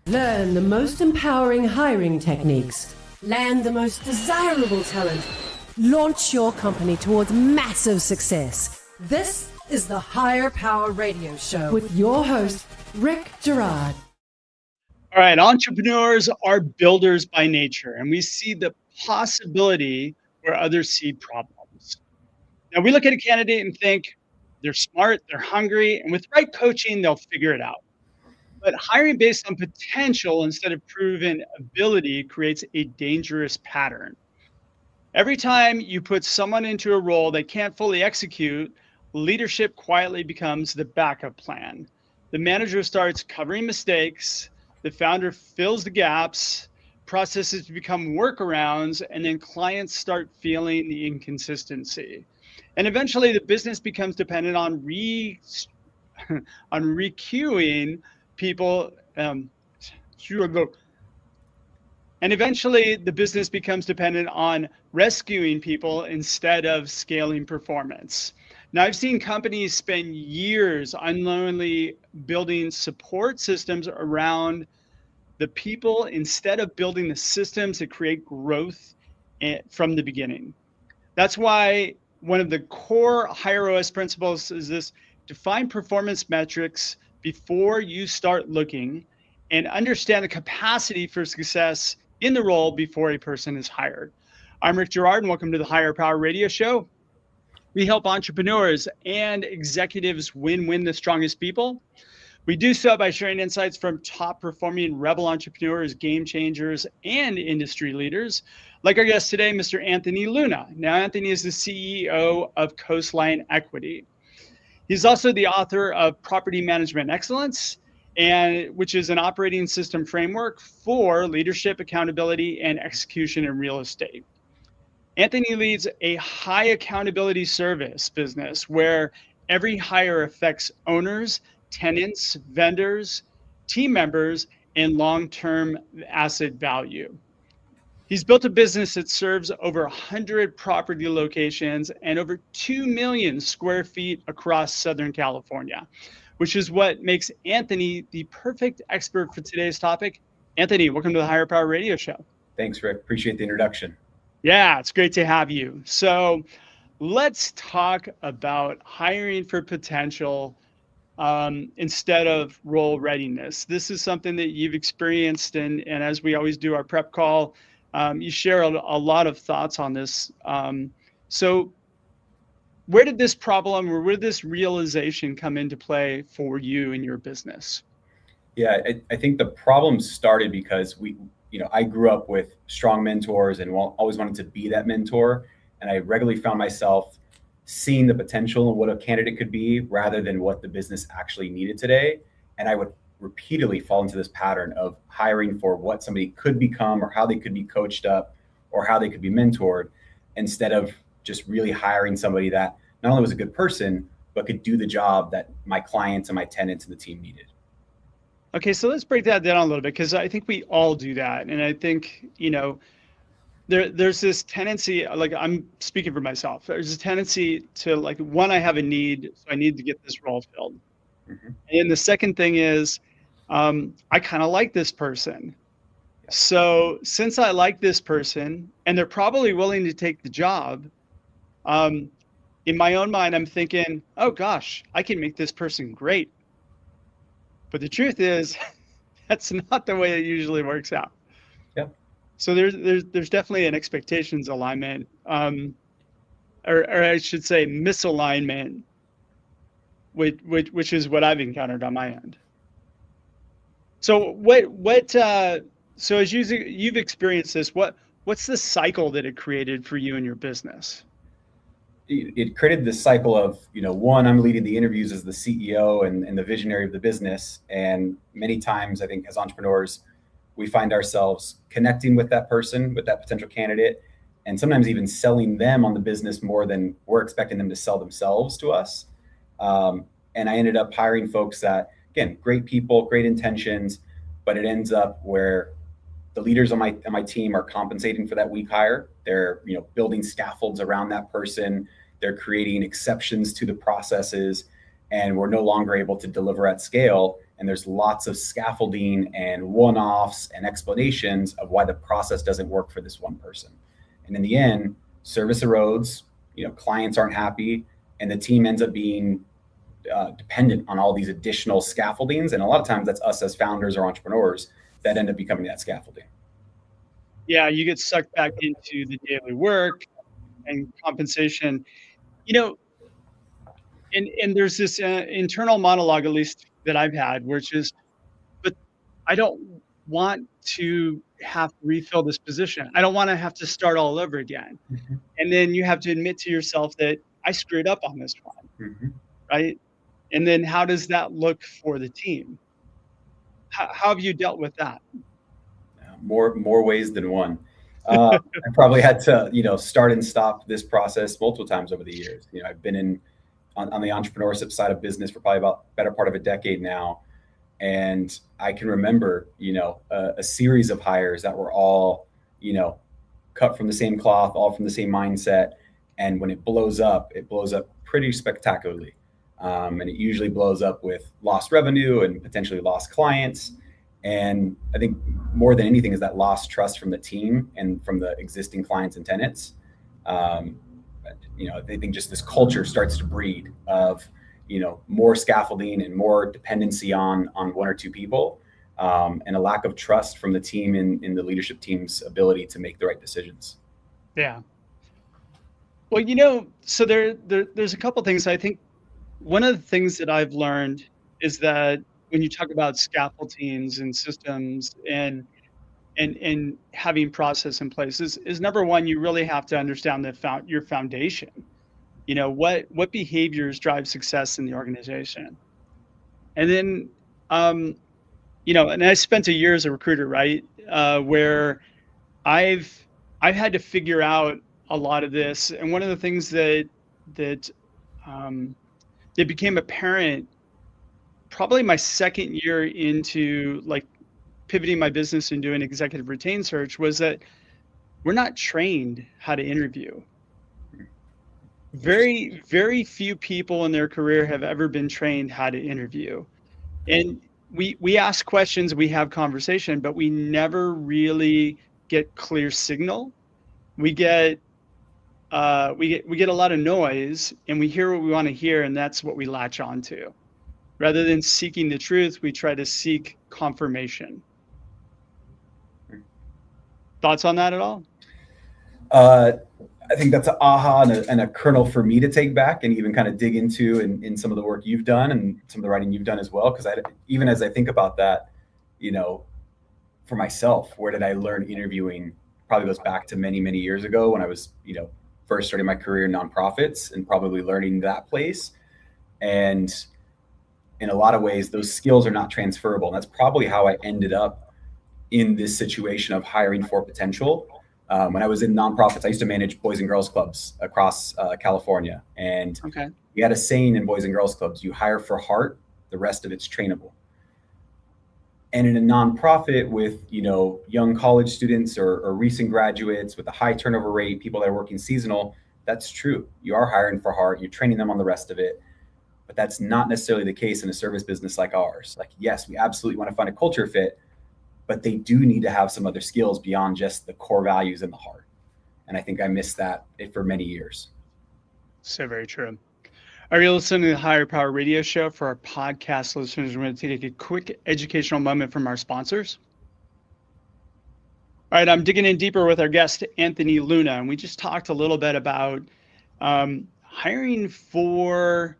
Learn the most empowering hiring techniques. Land the most desirable talent. Launch your company towards massive success. This is the Hire Power Radio Show with your host, Rick Girard. All right, entrepreneurs are builders by nature, and we see the possibility where others see problems. Now, we look at a candidate and think they're smart, they're hungry, and with right coaching, they'll figure it out. But hiring based on potential instead of proven ability creates a dangerous pattern. Every time you put someone into a role they can't fully execute, leadership quietly becomes the backup plan. The manager starts covering mistakes, the founder fills the gaps, processes become workarounds, and then clients start feeling the inconsistency. And eventually the business becomes dependent on requeuing people. And eventually the business becomes dependent on rescuing people instead of scaling performance. Now, I've seen companies spend years unknowingly building support systems around the people instead of building the systems that create growth from the beginning. That's why one of the core HireOS principles is this: define performance metrics before you start looking and understand the capacity for success in the role before a person is hired. I'm Rick Girard, and welcome to the Hire Power Radio Show. We help entrepreneurs and executives win the strongest people. We do so by sharing insights from top performing rebel entrepreneurs, game changers, and industry leaders, like our guest today, Mr. Anthony Luna. Now, Anthony is the CEO of Coastline Equity. He's also the author of Property Management Excellence, which is an operating system framework for leadership, accountability, and execution in real estate. Anthony leads a high accountability service business where every hire affects owners, tenants, vendors, team members, and long-term asset value. He's built a business that serves over 100 property locations and over 2 million square feet across Southern California, which is what makes Anthony the perfect expert for today's topic. Anthony, welcome to the Hire Power Radio Show. Thanks, Rick. Appreciate the introduction. Yeah, it's great to have you. So let's talk about hiring for potential instead of role readiness. This is something that you've experienced, and as we always do our prep call, you share a lot of thoughts on this. So where did this problem or where did this realization come into play for you in your business? Yeah, I think the problem started because I grew up with strong mentors and always wanted to be that mentor. And I regularly found myself seeing the potential of what a candidate could be rather than what the business actually needed today. And I would repeatedly fall into this pattern of hiring for what somebody could become or how they could be coached up or how they could be mentored, instead of just really hiring somebody that not only was a good person, but could do the job that my clients and my tenants and the team needed. Okay, so let's break that down a little bit, because I think we all do that. And I think, there's this tendency, like I'm speaking for myself, there's a tendency to one, I have a need, so I need to get this role filled. Mm-hmm. And the second thing is, I kind of like this person. Yeah. So since I like this person and they're probably willing to take the job, in my own mind, I'm thinking, oh gosh, I can make this person great. But the truth is, that's not the way it usually works out. Yep. So there's definitely an expectations alignment, or I should say misalignment, which is what I've encountered on my end. So so as you've experienced this, what's the cycle that it created for you and your business? It created this cycle of, one, I'm leading the interviews as the CEO and the visionary of the business. And many times, I think as entrepreneurs, we find ourselves connecting with that person, with that potential candidate, and sometimes even selling them on the business more than we're expecting them to sell themselves to us. And I ended up hiring folks that, again, great people, great intentions, but it ends up where the leaders on my team are compensating for that weak hire. They're building scaffolds around that person. They're creating exceptions to the processes, and we're no longer able to deliver at scale. and there's lots of scaffolding and one-offs and explanations of why the process doesn't work for this one person. And in the end, service erodes, clients aren't happy, and the team ends up being dependent on all these additional scaffoldings. And a lot of times that's us as founders or entrepreneurs that end up becoming that scaffolding. Yeah, you get sucked back into the daily work and compensation. And there's this internal monologue, at least that I've had, which is, but I don't want to have to refill this position. I don't want to have to start all over again. Mm-hmm. And then you have to admit to yourself that I screwed up on this one, Mm-hmm. right? And then how does that look for the team? How have you dealt with that? More ways than one. I probably had to, start and stop this process multiple times over the years. I've been on the entrepreneurship side of business for probably about better part of a decade now. And I can remember, a series of hires that were all, cut from the same cloth, all from the same mindset. And when it blows up pretty spectacularly. And it usually blows up with lost revenue and potentially lost clients. And I think more than anything is that lost trust from the team and from the existing clients and tenants. I think just this culture starts to breed of, more scaffolding and more dependency on one or two people, and a lack of trust from the team in the leadership team's ability to make the right decisions. Yeah. Well, so there's a couple things. I think one of the things that I've learned is that when you talk about scaffoldings and systems and having process in place is number one, you really have to understand your foundation. What behaviors drive success in the organization. And then, and I spent a year as a recruiter, right? Where I've had to figure out a lot of this. And one of the things that became apparent probably my second year into like pivoting my business and doing executive retained search was that we're not trained how to interview. Very, very few people in their career have ever been trained how to interview. And we ask questions, we have conversation, but we never really get clear signal. We get a lot of noise, and we hear what we want to hear, and that's what we latch onto. Rather than seeking the truth, we try to seek confirmation. Thoughts on that at all? I think that's an aha and a kernel for me to take back and even kind of dig into in some of the work you've done and some of the writing you've done as well. Because even as I think about that, for myself, where did I learn interviewing? Probably goes back to many, many years ago when I was, first starting my career in nonprofits and probably learning that place. And in a lot of ways, those skills are not transferable. And that's probably how I ended up in this situation of hiring for potential. When I was in nonprofits, I used to manage boys and girls clubs across California. And we had a saying in boys and girls clubs: you hire for heart, the rest of it's trainable. And in a nonprofit with, young college students or recent graduates with a high turnover rate, people that are working seasonal, that's true. You are hiring for heart, you're training them on the rest of it. But that's not necessarily the case in a service business like ours. Like, yes, we absolutely want to find a culture fit, but they do need to have some other skills beyond just the core values and the heart. And I think I missed that for many years. So very true. Are you listening to the Hire Power Radio Show? For our podcast listeners, we're going to take a quick educational moment from our sponsors. All right, I'm digging in deeper with our guest, Anthony Luna, and we just talked a little bit about hiring for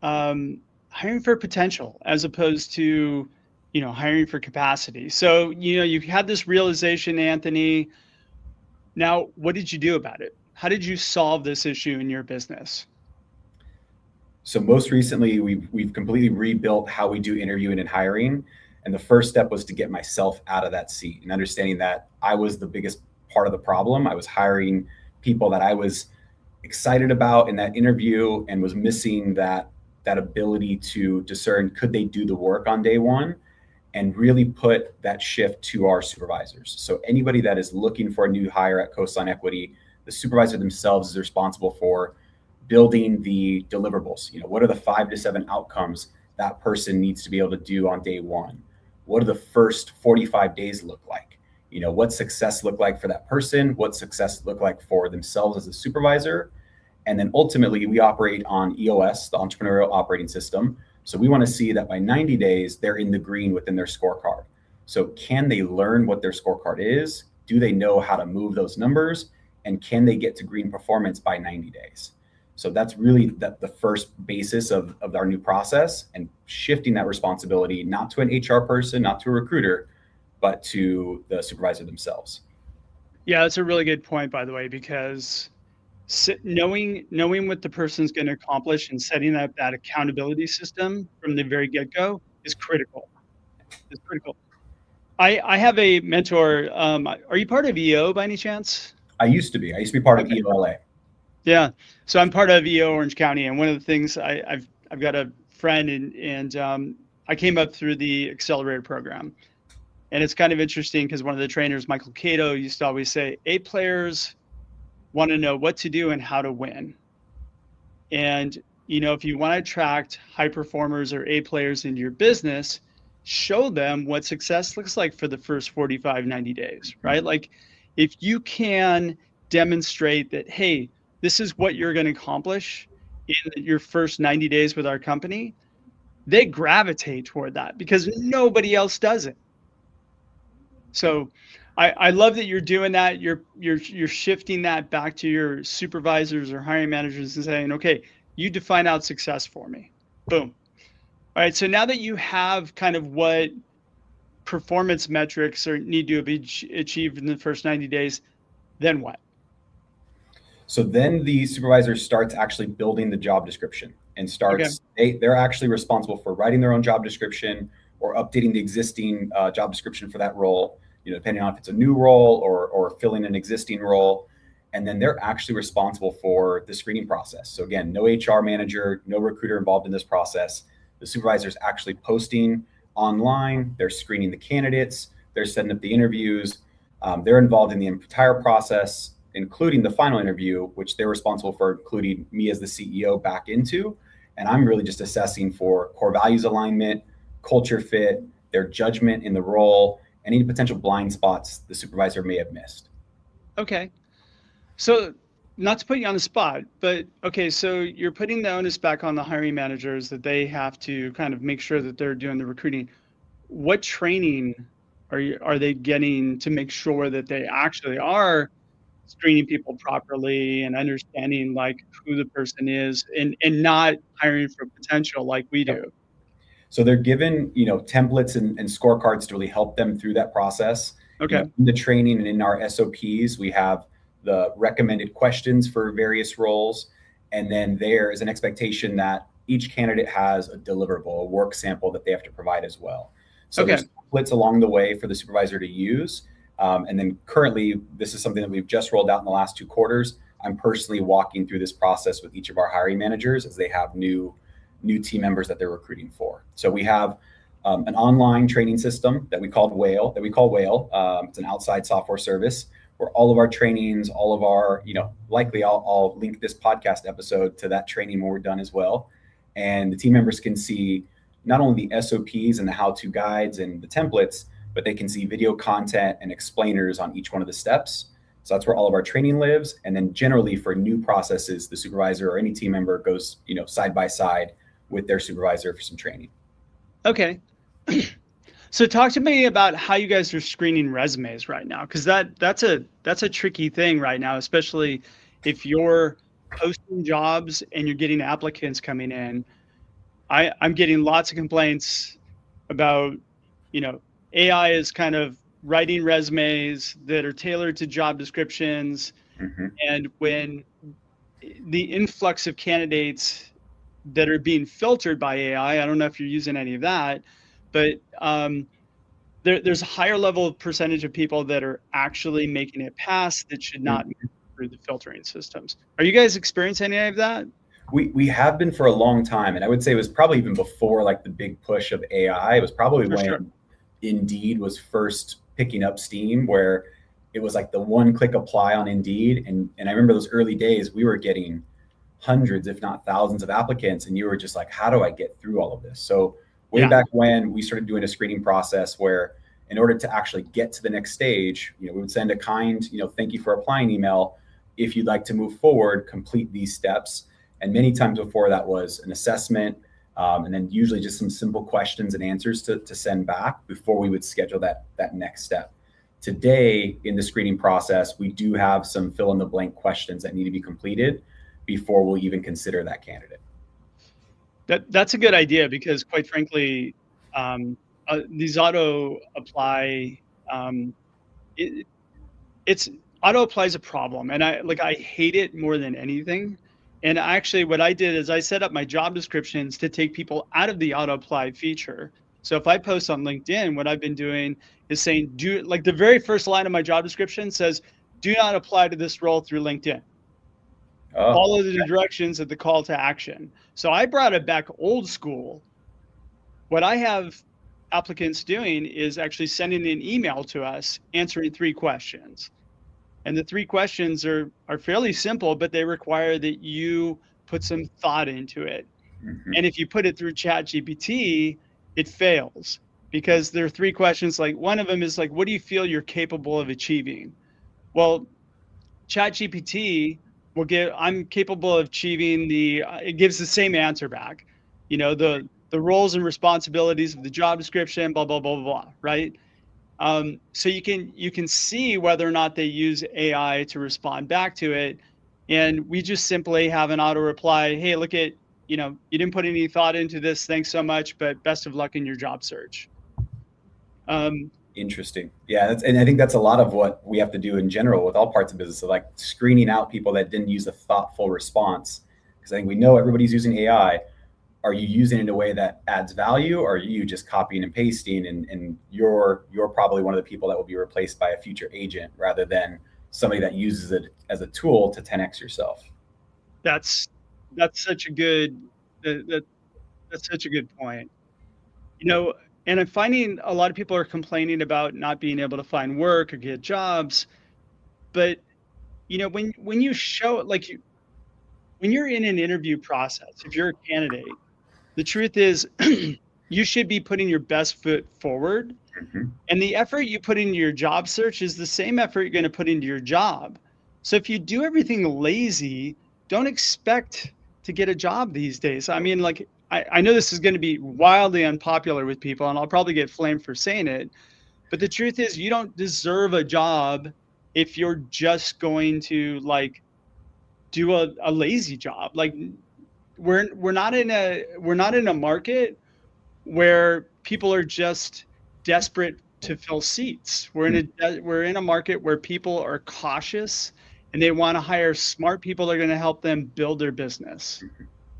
potential as opposed to hiring for capacity. So you've had this realization, Anthony. Now, what did you do about it? How did you solve this issue in your business? So most recently, we've completely rebuilt how we do interviewing and hiring. And the first step was to get myself out of that seat and understanding that I was the biggest part of the problem. I was hiring people that I was excited about in that interview and was missing that ability to discern, could they do the work on day one, and really put that shift to our supervisors. So anybody that is looking for a new hire at Coastline Equity, the supervisor themselves is responsible for building the deliverables. What are the 5 to 7 outcomes that person needs to be able to do on day one? What do the first 45 days look like? What success look like for that person? What success look like for themselves as a supervisor? And then ultimately, we operate on EOS, the entrepreneurial operating system. So we want to see that by 90 days, they're in the green within their scorecard. So can they learn what their scorecard is? Do they know how to move those numbers? And can they get to green performance by 90 days? So that's really the first basis of our new process, and shifting that responsibility, not to an HR person, not to a recruiter, but to the supervisor themselves. Yeah, that's a really good point, by the way, because knowing what the person's going to accomplish and setting up that accountability system from the very get-go is critical. It's critical. I have a mentor. Are you part of EO by any chance? I used to be part of EOLA. Yeah, so I'm part of EO Orange County, and one of the things I've got a friend, and I came up through the accelerator program, and it's kind of interesting because one of the trainers, Michael Cato, used to always say, A players want to know what to do and how to win. And if you want to attract high performers or A players into your business, show them what success looks like for the first 45, 90 days, right? Like if you can demonstrate that, hey, this is what you're going to accomplish in your first 90 days with our company, they gravitate toward that because nobody else does it. So I love that you're doing that. You're shifting that back to your supervisors or hiring managers and saying, okay, you define out success for me. Boom. All right. So now that you have kind of what performance metrics need to be achieved in the first 90 days, then what? So then the supervisor starts actually building the job description and they're actually responsible for writing their own job description or updating the existing job description for that role, depending on if it's a new role or filling an existing role. And then they're actually responsible for the screening process. So again, no HR manager, no recruiter involved in this process. The supervisor is actually posting online. They're screening the candidates. They're setting up the interviews. They're involved in the entire process, including the final interview, which they're responsible for including me as the CEO back into. And I'm really just assessing for core values alignment, culture fit, their judgment in the role, any potential blind spots the supervisor may have missed. Okay. So not to put you on the spot, but okay, so you're putting the onus back on the hiring managers that they have to kind of make sure that they're doing the recruiting. What training are they getting to make sure that they actually are screening people properly and understanding like who the person is and not hiring for potential like we do? So they're given, templates and scorecards to really help them through that process. Okay. In the training and in our SOPs, we have the recommended questions for various roles. And then there is an expectation that each candidate has a deliverable, a work sample that they have to provide as well. So there's templates along the way for the supervisor to use. And then currently, this is something that we've just rolled out in the last 2 quarters. I'm personally walking through this process with each of our hiring managers as they have new team members that they're recruiting for. So we have an online training system that we call Whale. It's an outside software service where all of our trainings, all of our, likely I'll link this podcast episode to that training when we're done as well. And the team members can see not only the SOPs and the how-to guides and the templates, but they can see video content and explainers on each one of the steps. So that's where all of our training lives. And then generally for new processes, the supervisor or any team member goes, side by side with their supervisor for some training. Okay. So talk to me about how you guys are screening resumes right now, because that's a tricky thing right now, especially if you're posting jobs and you're getting applicants coming in. I'm getting lots of complaints about, AI is kind of writing resumes that are tailored to job descriptions. Mm-hmm. And when the influx of candidates that are being filtered by AI, I don't know if you're using any of that, but there's a higher level of percentage of people that are actually making it pass that should not make it through the filtering systems. Are you guys experiencing any of that? We have been for a long time. And I would say it was probably even before like the big push of AI. It was probably when Indeed was first picking up steam, where it was like the one-click apply on Indeed. And I remember those early days, we were getting hundreds, if not thousands of applicants, and you were just like, how do I get through all of this? So way Yeah. back when, we started doing a screening process where in order to actually get to the next stage, we would send a kind, thank you for applying email. If you'd like to move forward, complete these steps. And many times before that was an assessment, and then usually just some simple questions and answers to send back before we would schedule that next step. Today, in the screening process, we do have some fill in the blank questions that need to be completed before we'll even consider that candidate. That's a good idea, because quite frankly, these auto apply, it's auto apply is a problem, and I hate it more than anything. And actually, what I did is I set up my job descriptions to take people out of the auto apply feature. So if I post on LinkedIn, what I've been doing is saying, like the very first line of my job description says, do not apply to this role through LinkedIn. Follow the directions of the call to action. So I brought it back old school. What I have applicants doing is actually sending an email to us answering 3 questions. And the 3 questions are fairly simple, but they require that you put some thought into it. Mm-hmm. And if you put it through ChatGPT, it fails, because there are 3 questions. Like, one of them is like, what do you feel you're capable of achieving? Well, ChatGPT will give, I'm capable of achieving it gives the same answer back. The roles and responsibilities of the job description, blah, blah, blah, blah, blah, right? So you can see whether or not they use AI to respond back to it. And we just simply have an auto reply. Hey, look at, you didn't put any thought into this. Thanks so much, but best of luck in your job search. Interesting. Yeah. And I think that's a lot of what we have to do in general with all parts of business. So like screening out people that didn't use a thoughtful response. Because I think we know everybody's using AI. Are you using it in a way that adds value, or are you just copying and pasting, and you're probably one of the people that will be replaced by a future agent rather than somebody that uses it as a tool to 10x yourself? That's such a good that's such a good point. And I'm finding a lot of people are complaining about not being able to find work or get jobs. But when you show, like, when you're in an interview process, if you're a candidate, the truth is you should be putting your best foot forward. Mm-hmm. And the effort you put into your job search is the same effort you're going to put into your job. So if you do everything lazy, don't expect to get a job these days. I mean, like, I know this is going to be wildly unpopular with people, and I'll probably get flamed for saying it. But the truth is, you don't deserve a job if you're just going to, like, do a lazy job. Like, we're not in a market where people are just desperate to fill seats. We're in a market where people are cautious, and they want to hire smart people that are going to help them build their business.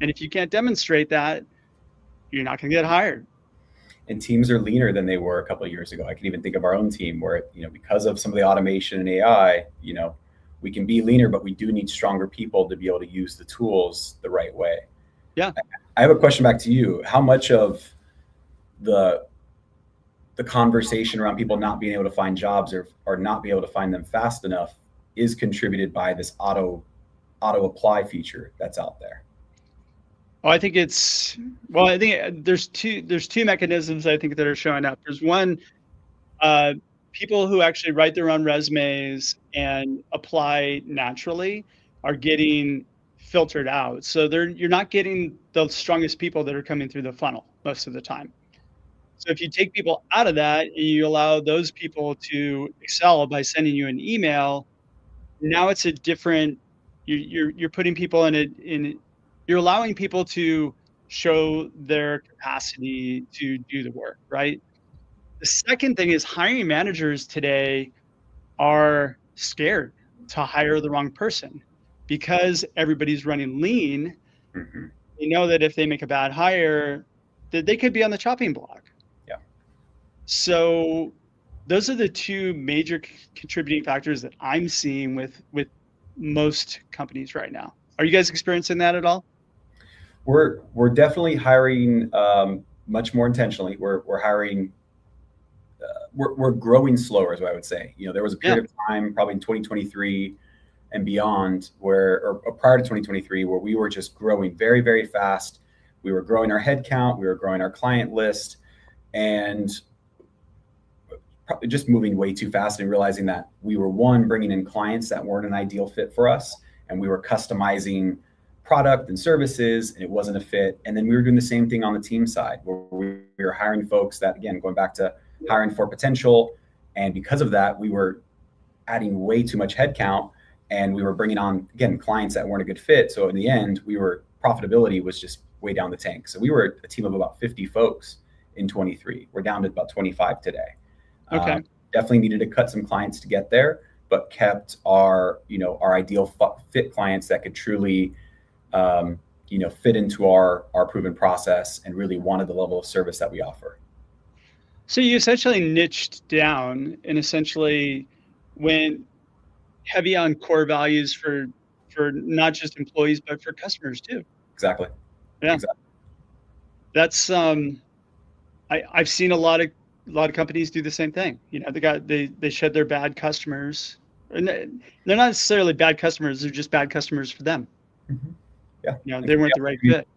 And if you can't demonstrate that, you're not going to get hired. And teams are leaner than they were a couple of years ago. I can even think of our own team where, because of some of the automation and AI, we can be leaner, but we do need stronger people to be able to use the tools the right way. Yeah. I have a question back to you. How much of the conversation around people not being able to find jobs or not be able to find them fast enough is contributed by this auto apply feature that's out there? Well, I think there's two mechanisms I think that are showing up. There's one, people who actually write their own resumes and apply naturally are getting filtered out. So you're not getting the strongest people that are coming through the funnel most of the time. So if you take people out of that and you allow those people to excel by sending you an email, now it's a different. You're putting people you're allowing people to show their capacity to do the work, right? The second thing is hiring managers today are scared to hire the wrong person because everybody's running lean. Mm-hmm. They know that if they make a bad hire, that they could be on the chopping block. Yeah. So those are the two major contributing factors that I'm seeing with most companies right now. Are you guys experiencing that at all? We're definitely hiring much more intentionally. We're hiring. We're growing slower, is what I would say. There was a period of time, probably in 2023 and beyond, or prior to 2023, where we were just growing very, very fast. We were growing our headcount, we were growing our client list, and probably just moving way too fast and realizing that we were, one, bringing in clients that weren't an ideal fit for us, and we were customizing product and services, and it wasn't a fit. And then we were doing the same thing on the team side, where we were hiring folks that, again, going back to hiring for potential. And because of that, we were adding way too much headcount, and we were bringing on, again, clients that weren't a good fit. So in the end, profitability was just way down the tank. So we were a team of about 50 folks in 23. We're down to about 25 today. Okay. Definitely needed to cut some clients to get there, but kept our ideal fit clients that could truly fit into our proven process and really wanted the level of service that we offer. So you essentially niched down and essentially went heavy on core values for not just employees, but for customers too. Exactly. Yeah. Exactly. That's I've seen a lot of companies do the same thing. They shed their bad customers, and they're not necessarily bad customers. They're just bad customers for them. Mm-hmm. Yeah. They weren't the right fit.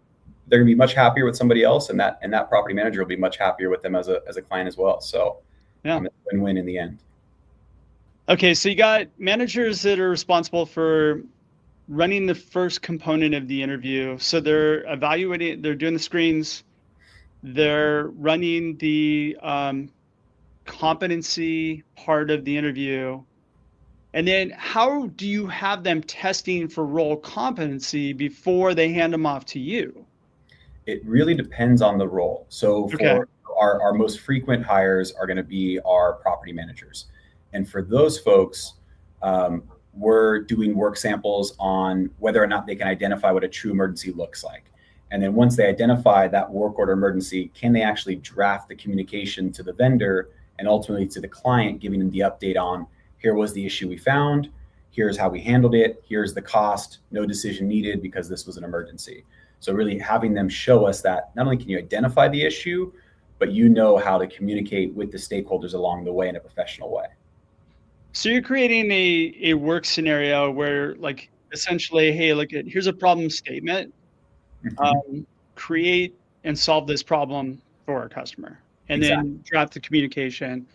They're gonna be much happier with somebody else, and that property manager will be much happier with them as a client as well. So yeah, it's a win-win in the end. Okay, so you got managers that are responsible for running the first component of the interview. So they're evaluating, they're doing the screens, they're running the competency part of the interview. And then how do you have them testing for role competency before they hand them off to you? It really depends on the role. So for our most frequent hires are going to be our property managers. And for those folks, we're doing work samples on whether or not they can identify what a true emergency looks like. And then once they identify that work order emergency, can they actually draft the communication to the vendor and ultimately to the client, giving them the update on, here was the issue we found, here's how we handled it, here's the cost, no decision needed because this was an emergency. So really having them show us that not only can you identify the issue, but you know how to communicate with the stakeholders along the way in a professional way. So you're creating a work scenario where, like, essentially, hey, look, here's a problem statement. Mm-hmm. Create and solve this problem for our customer, and then draft the communication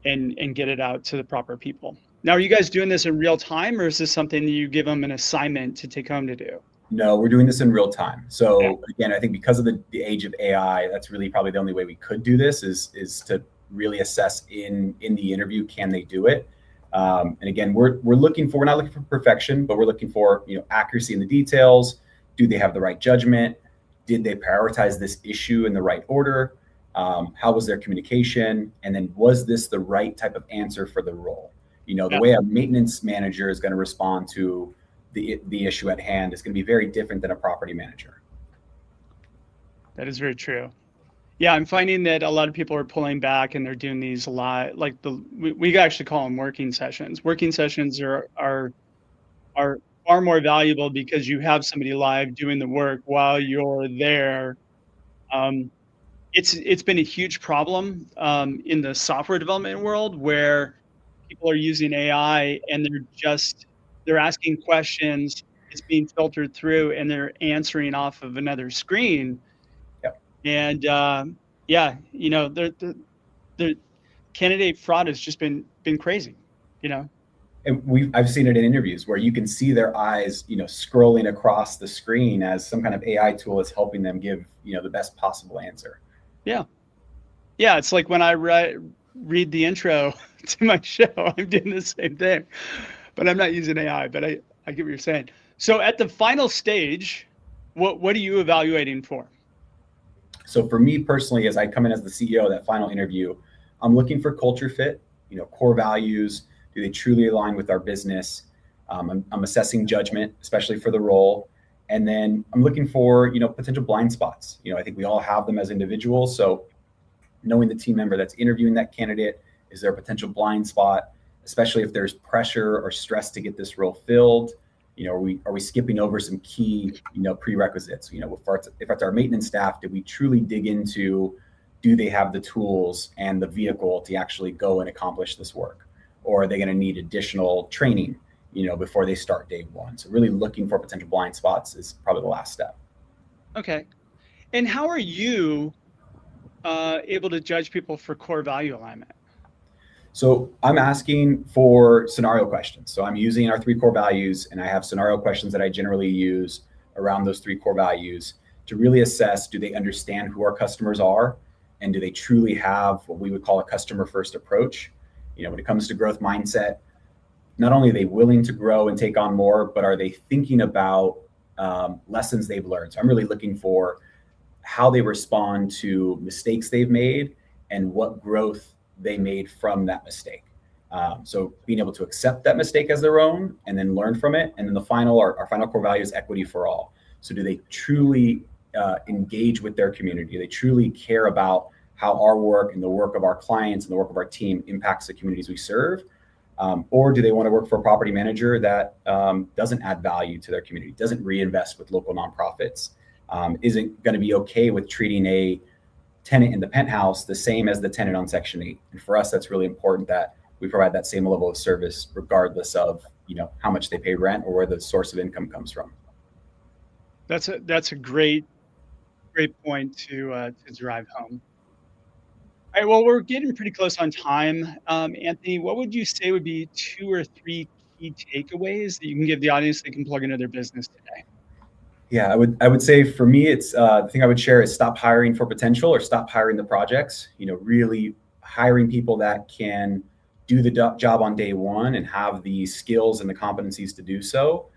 and get it out to the proper people. Now, are you guys doing this in real time, or is this something that you give them an assignment to take home to do? No, we're doing this in real time. So again, I think because of the age of AI, that's really probably the only way we could do this is to really assess in the interview, can they do it? And again, we're not looking for perfection, but we're looking for accuracy in the details. Do they have the right judgment? Did they prioritize this issue in the right order? How was their communication? And then was this the right type of answer for the role? The way a maintenance manager is going to respond to the issue at hand is going to be very different than a property manager. That is very true. Yeah, I'm finding that a lot of people are pulling back and they're doing these a lot. Like we actually call them working sessions. Working sessions are far more valuable because you have somebody live doing the work while you're there. It's been a huge problem in the software development world where people are using AI and they're asking questions. It's being filtered through and they're answering off of another screen. And the candidate fraud has just been crazy, And I've seen it in interviews where you can see their eyes, scrolling across the screen as some kind of AI tool is helping them give, the best possible answer. Yeah. It's like when I read the intro to my show, I'm doing the same thing, but I'm not using AI, but I get what you're saying. So at the final stage, what are you evaluating for? So for me personally, as I come in as the CEO, that final interview, I'm looking for culture fit, core values. Do they truly align with our business? I'm assessing judgment, especially for the role. And then I'm looking for, potential blind spots. I think we all have them as individuals. So knowing the team member that's interviewing that candidate, is there a potential blind spot, especially if there's pressure or stress to get this role filled? Are we skipping over some key, prerequisites? If it's our maintenance staff, did we truly dig into, do they have the tools and the vehicle to actually go and accomplish this work? Or are they going to need additional training? before they start day one. So really looking for potential blind spots is probably the last step. Okay. And how are you able to judge people for core value alignment? So I'm asking for scenario questions. So I'm using our 3 core values, and I have scenario questions that I generally use around those 3 core values to really assess, do they understand who our customers are? And do they truly have what we would call a customer first approach? When it comes to growth mindset, not only are they willing to grow and take on more, but are they thinking about lessons they've learned? So I'm really looking for how they respond to mistakes they've made and what growth they made from that mistake. So being able to accept that mistake as their own and then learn from it. And then our final core value is equity for all. So do they truly engage with their community? Do they truly care about how our work and the work of our clients and the work of our team impacts the communities we serve? Or do they want to work for a property manager that doesn't add value to their community, doesn't reinvest with local nonprofits, isn't going to be okay with treating a tenant in the penthouse the same as the tenant on Section 8? And for us, that's really important that we provide that same level of service regardless of how much they pay rent or where the source of income comes from. That's a great point to drive home. All right, well, we're getting pretty close on time. Anthony, what would you say would be 2 or 3 key takeaways that you can give the audience that can plug into their business today? Yeah, I would say for me, it's the thing I would share is stop hiring for potential or stop hiring the projects. Really hiring people that can do the job on day one and have the skills and the competencies to do so.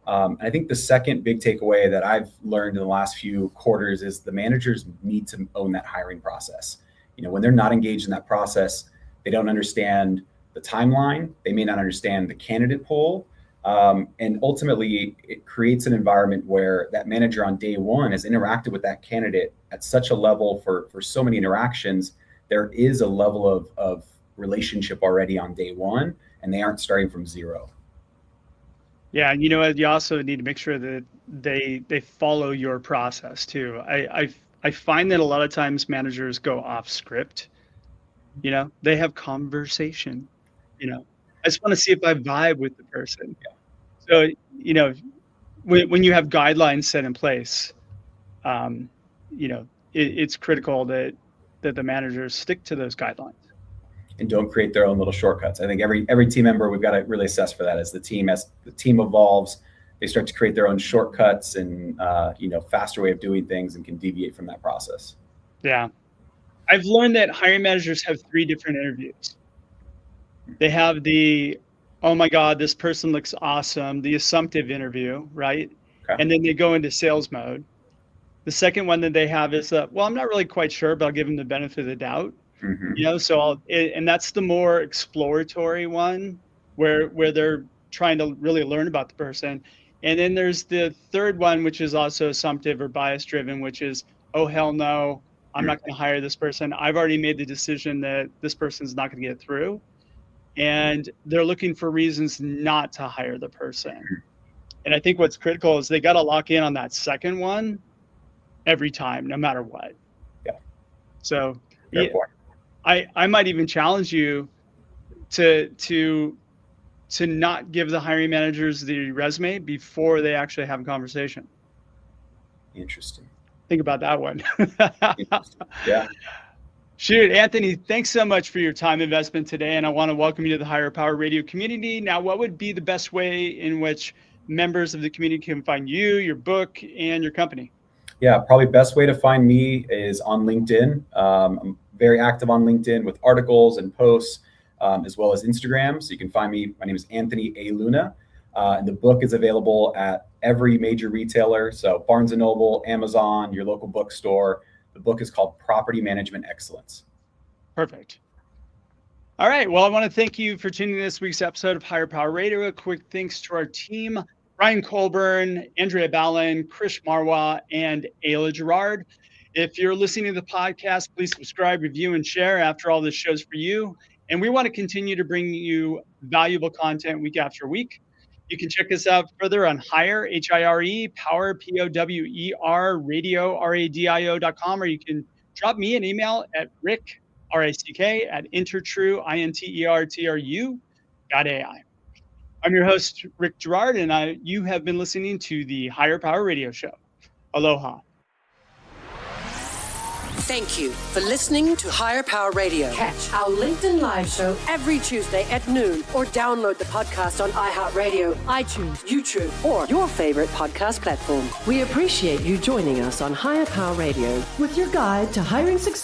And I think the second big takeaway that I've learned in the last few quarters is the managers need to own that hiring process. When they're not engaged in that process, they don't understand the timeline. They may not understand the candidate pool. And ultimately, it creates an environment where that manager on day one has interacted with that candidate at such a level for so many interactions. There is a level of relationship already on day one, and they aren't starting from zero. Yeah, and you also need to make sure that they follow your process too. I find that a lot of times managers go off script. They have conversation. I just want to see if I vibe with the person. So when you have guidelines set in place, it's critical that the managers stick to those guidelines. And don't create their own little shortcuts. I think every team member, we've got to really assess for that as the team evolves, they start to create their own shortcuts and faster way of doing things and can deviate from that process. Yeah. I've learned that hiring managers have 3 different interviews. They have the, oh my God, this person looks awesome, the assumptive interview, right? Okay. And then they go into sales mode. The second one that they have is, well, I'm not really quite sure, but I'll give them the benefit of the doubt. So and that's the more exploratory one where they're trying to really learn about the person. And then there's the third one, which is also assumptive or bias driven, which is, oh, hell no, I'm not going to hire this person. I've already made the decision that this person's not going to get through. And they're looking for reasons not to hire the person. And I think what's critical is they got to lock in on that second one every time, no matter what. Yeah. So Fair point. I might even challenge you to not give the hiring managers the resume before they actually have a conversation. Interesting. Think about that one. Yeah. Shoot, Anthony, thanks so much for your time investment today. And I want to welcome you to the Hire Power Radio community. Now, what would be the best way in which members of the community can find you, your book, and your company? Yeah, probably best way to find me is on LinkedIn. I'm very active on LinkedIn with articles and posts, as well as Instagram. So you can find me. My name is Anthony A. Luna. And the book is available at every major retailer. So Barnes & Noble, Amazon, your local bookstore. The book is called Property Management Excellence. Perfect. All right. Well, I want to thank you for tuning in this week's episode of Hire Power Radio. A quick thanks to our team, Brian Colburn, Andrea Ballin, Krish Marwa, and Ayla Gerard. If you're listening to the podcast, please subscribe, review, and share. After all, this show's for you. And we want to continue to bring you valuable content week after week. You can check us out further on Hire, H-I-R-E, Power, P-O-W-E-R, radio, R-A-D-I-O.com, or you can drop me an email at Rick, R-I-C-K, at intertru, I-N-T-E-R-T-R-U.ai. I'm your host, Rick Gerard, and you have been listening to the Higher Power Radio Show. Aloha. Thank you for listening to Higher Power Radio. Catch our LinkedIn Live show every Tuesday at noon, or download the podcast on iHeartRadio, iTunes, YouTube, or your favorite podcast platform. We appreciate you joining us on Higher Power Radio with your guide to hiring success